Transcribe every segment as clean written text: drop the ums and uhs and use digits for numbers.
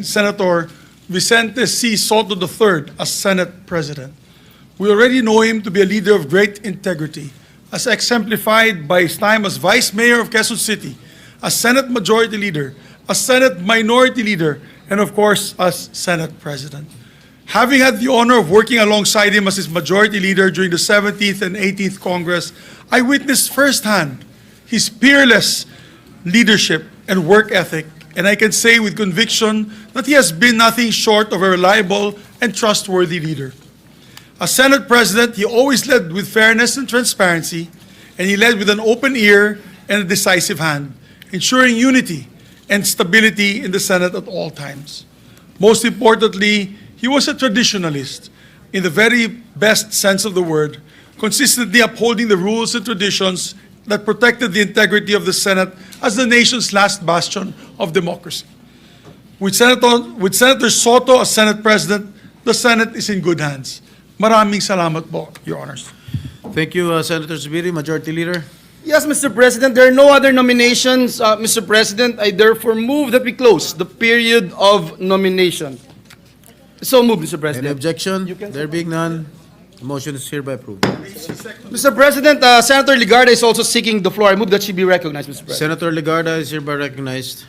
Senator Vicente C. Sotto III as Senate President. We already know him to be a leader of great integrity, as exemplified by his time as Vice Mayor of Quezon City, as Senate Majority Leader, as Senate Minority Leader, and of course, as Senate President. Having had the honor of working alongside him as his Majority Leader during the 17th and 18th Congress, I witnessed firsthand his peerless leadership and work ethic, and I can say with conviction that he has been nothing short of a reliable and trustworthy leader. As Senate President, he always led with fairness and transparency, and he led with an open ear and a decisive hand, ensuring unity and stability in the Senate at all times. Most importantly, he was a traditionalist in the very best sense of the word, consistently upholding the rules and traditions that protected the integrity of the Senate as the nation's last bastion of democracy. With Senator Sotto as Senate President, the Senate is in good hands. Maraming salamat po, Your Honors. Thank you, Senator Zubiri, Majority Leader. Yes, Mr. President, there are no other nominations. Mr. President, I therefore move that we close the period of nomination. So moved, Mr. Any President. objection? There being none, the motion is hereby approved. Mr. President, Senator Ligarda is also seeking the floor. I move that she be recognized, Mr. President. Senator Legarda is hereby recognized.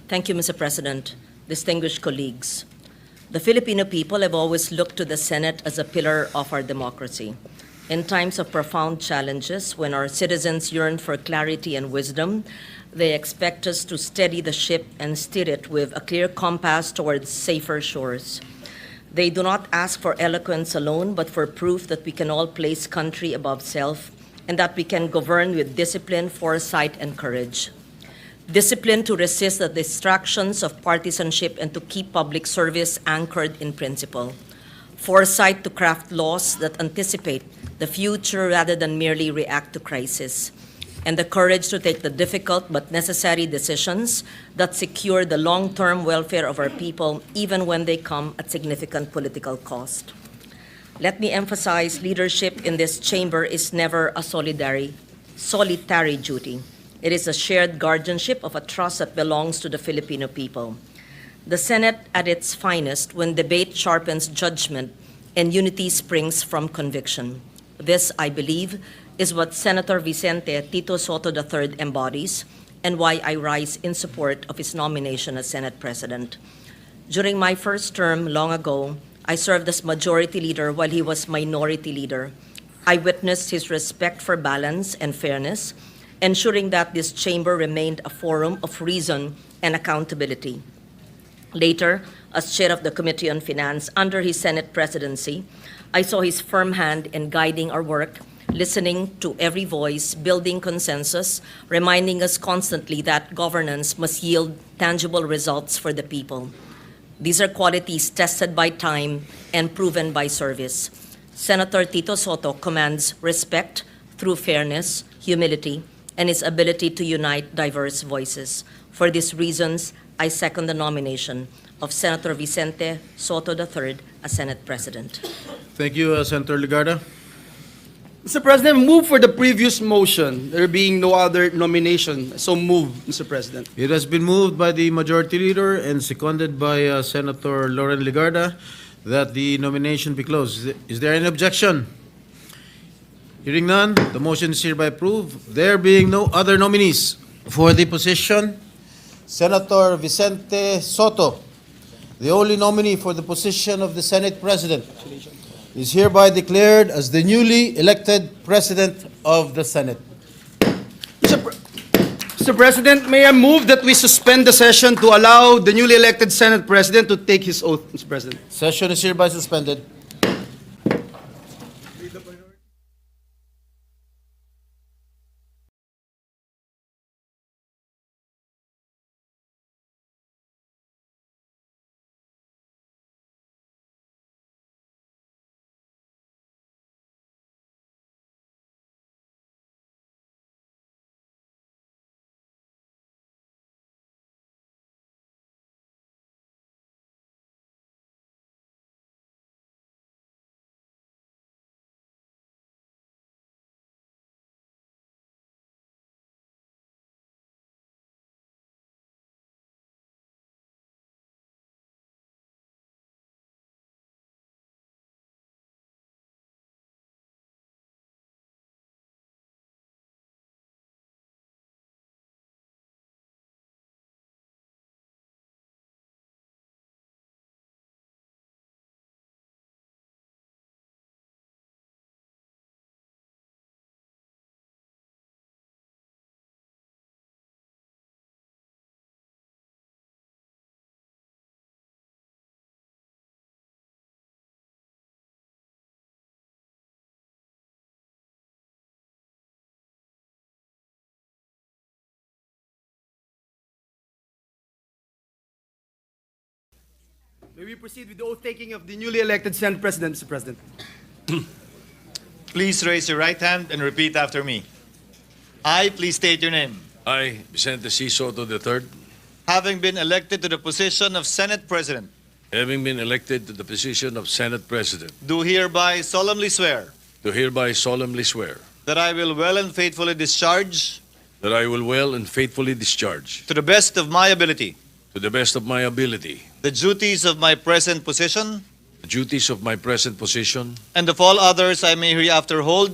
Thank you, Mr. President. Distinguished colleagues, the Filipino people have always looked to the Senate as a pillar of our democracy. In times of profound challenges, when our citizens yearn for clarity and wisdom, they expect us to steady the ship and steer it with a clear compass towards safer shores. They do not ask for eloquence alone, but for proof that we can all place country above self and that we can govern with discipline, foresight, and courage. Discipline to resist the distractions of partisanship and to keep public service anchored in principle. Foresight to craft laws that anticipate the future rather than merely react to crisis. And the courage to take the difficult but necessary decisions that secure the long-term welfare of our people, even when they come at significant political cost. Let me emphasize, leadership in this chamber is never a solitary duty. It is a shared guardianship of a trust that belongs to the Filipino people. The Senate at its finest when debate sharpens judgment and unity springs from conviction. This, I believe, is what Senator Vicente Tito Sotto III embodies and why I rise in support of his nomination as Senate President. During my first term long ago, I served as Majority Leader while he was Minority Leader. I witnessed his respect for balance and fairness, ensuring that this chamber remained a forum of reason and accountability. Later, as chair of the Committee on Finance under his Senate presidency, I saw his firm hand in guiding our work, listening to every voice, building consensus, reminding us constantly that governance must yield tangible results for the people. These are qualities tested by time and proven by service. Senator Tito Sotto commands respect through fairness, humility, and his ability to unite diverse voices. For these reasons, I second the nomination of Senator Vicente Sotto III as Senate President. Thank you, Senator Legarda. Mr. President, move for the previous motion, there being no other nomination. So move, Mr. President. It has been moved by the Majority Leader and seconded by Senator Lauren Legarda that the nomination be closed. Is there any objection? Hearing none, the motion is hereby approved. There being no other nominees for the position, Senator Vicente Sotto, the only nominee for the position of the Senate President, is hereby declared as the newly elected President of the Senate. Mr. President, may I move that we suspend the session to allow the newly elected Senate President to take his oath, Mr. President? Session is hereby suspended. May we proceed with the oath taking of the newly elected Senate President, Mr. President? Please raise your right hand and repeat after me. I, please state your name. I, Vicente C. Sotto III, Having been elected to the position of Senate President, having been elected to the position of Senate President, do hereby solemnly swear do hereby solemnly swear that I will well and faithfully discharge, that I will well and faithfully discharge, to the best of my ability, to the best of my ability, the duties of my present position the duties of my present position, and of all others I may hereafter hold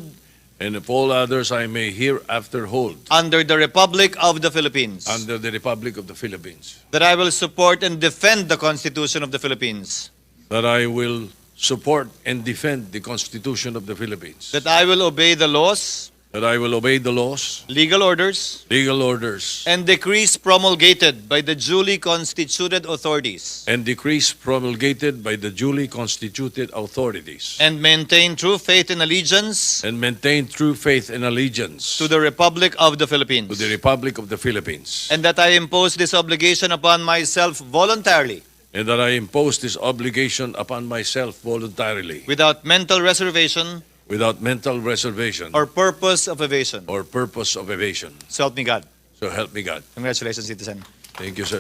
and of all others I may hereafter hold under the Republic of the Philippines. under the Republic of the Philippines, That I will support and defend the Constitution of the Philippines. that I will support and defend the Constitution of the Philippines, That I will obey the laws, that I will obey the laws, legal orders, legal orders, and decrees promulgated by the duly constituted authorities, and decrees promulgated by the duly constituted authorities, and maintain true faith and allegiance and maintain true faith and allegiance to the Republic of the to Philippines. the Republic of the Philippines, And that I impose this obligation upon myself voluntarily, and that I impose this obligation upon myself voluntarily, without mental reservation without mental reservation or purpose of evasion. or purpose of evasion. So help me God. So help me God. Congratulations, citizen. Thank you, sir.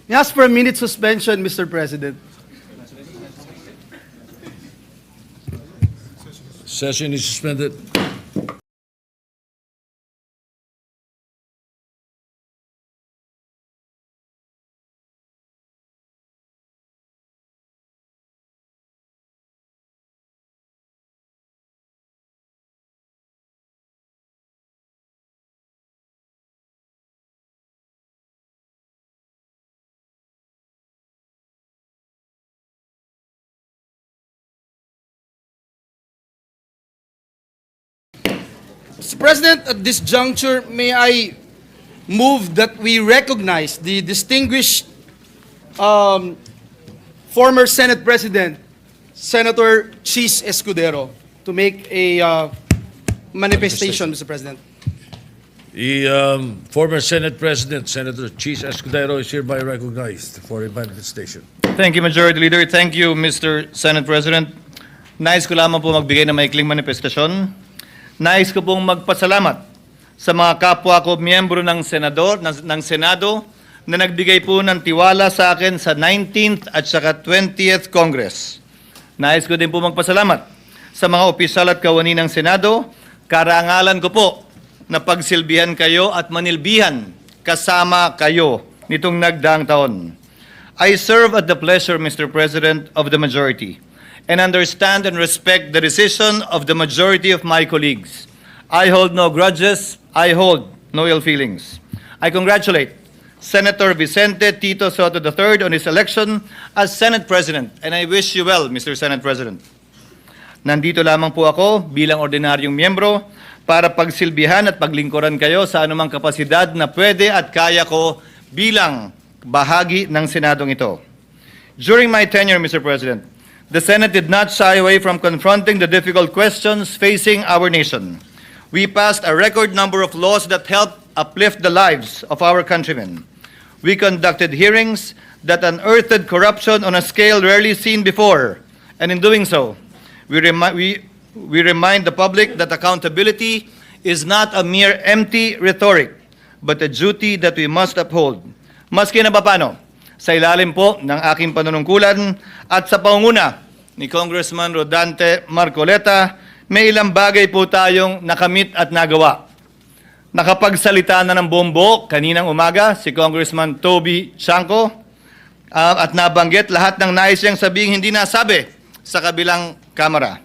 May I ask for a minute suspension, Mr. President? Session is suspended. Mr. President, at this juncture, may I move that we recognize the distinguished former Senate President, Senator Cheese Escudero, to make a manifestation, Mr. President. The former Senate President, Senator Cheese Escudero, is hereby recognized for a manifestation. Thank you, Majority Leader. Thank you, Mr. Senate President. Nais ko lamang po magbigay ng maikling manifestasyon. Nais ko pong magpasalamat sa mga kapwa ko miyembro ng Senado na nagbigay po ng tiwala sa akin sa 19th at saka 20th Congress. Nais ko din po magpasalamat sa mga opisyal at kawani ng Senado. Karangalan ko po na pagsilbihan kayo at manilbihan kasama kayo nitong nagdaang taon. I serve at the pleasure, Mr. President, of the majority and understand and respect the decision of the majority of my colleagues. I hold no grudges. I hold no ill feelings. I congratulate Senator Vicente Tito Sotto III on his election as Senate President, and I wish you well, Mr. Senate President. Nandito lamang po ako bilang ordinaryong miyembro para pagsilbihan at paglingkuran kayo sa anumang kapasidad na pwede at kaya ko bilang bahagi ng Senadong ito. During my tenure, Mr. President, the Senate did not shy away from confronting the difficult questions facing our nation. We passed a record number of laws that helped uplift the lives of our countrymen. We conducted hearings that unearthed corruption on a scale rarely seen before, and in doing so, we remind the public that accountability is not a mere empty rhetoric, but a duty that we must uphold. Maski na paano, sa ilalim po ng aking panunungkulan at sa pangunguna ni Congressman Rodante Marcoleta, may ilang bagay po tayong nakamit at nagawa. Nakapagsalita na ng bombo kaninang umaga si Congressman Toby Chanco at nabanggit lahat ng nais niyang sabihing hindi nasabi sa kabilang kamera.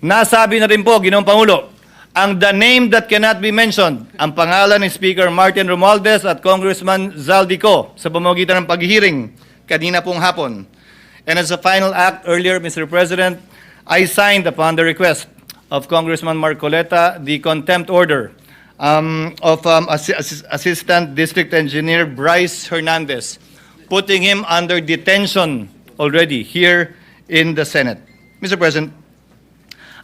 Nasabi na rin po, Ginoong Pangulo, ang the name that cannot be mentioned, ang pangalan ni Speaker Martin Romualdez at Congressman Zaldico sa pamamagitan ng paghihiring kanina pong hapon. And as a final act earlier, Mr. President, I signed upon the request of Congressman Marcoleta the contempt order of Assistant District Engineer Bryce Hernandez, putting him under detention already here in the Senate. Mr. President,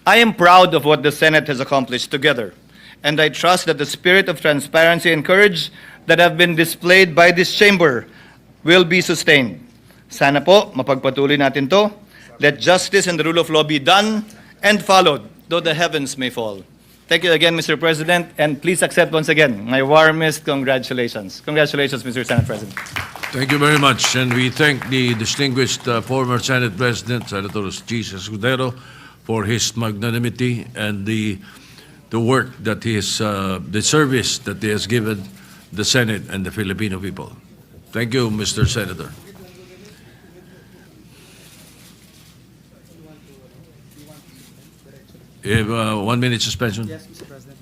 I am proud of what the Senate has accomplished together, and I trust that the spirit of transparency and courage that have been displayed by this chamber will be sustained. Sana po, mapagpatuloy natin to. Let justice and the rule of law be done and followed, though the heavens may fall. Thank you again, Mr. President, and please accept once again my warmest congratulations. Congratulations, Mr. Senate President. Thank you very much, and we thank the distinguished former Senate President, Senator Chis Escudero, for his magnanimity and the work that he has, the service that he has given the Senate and the Filipino people. Thank you, Mr. Senator. You have 1 minute suspension. Yes, Mr. President.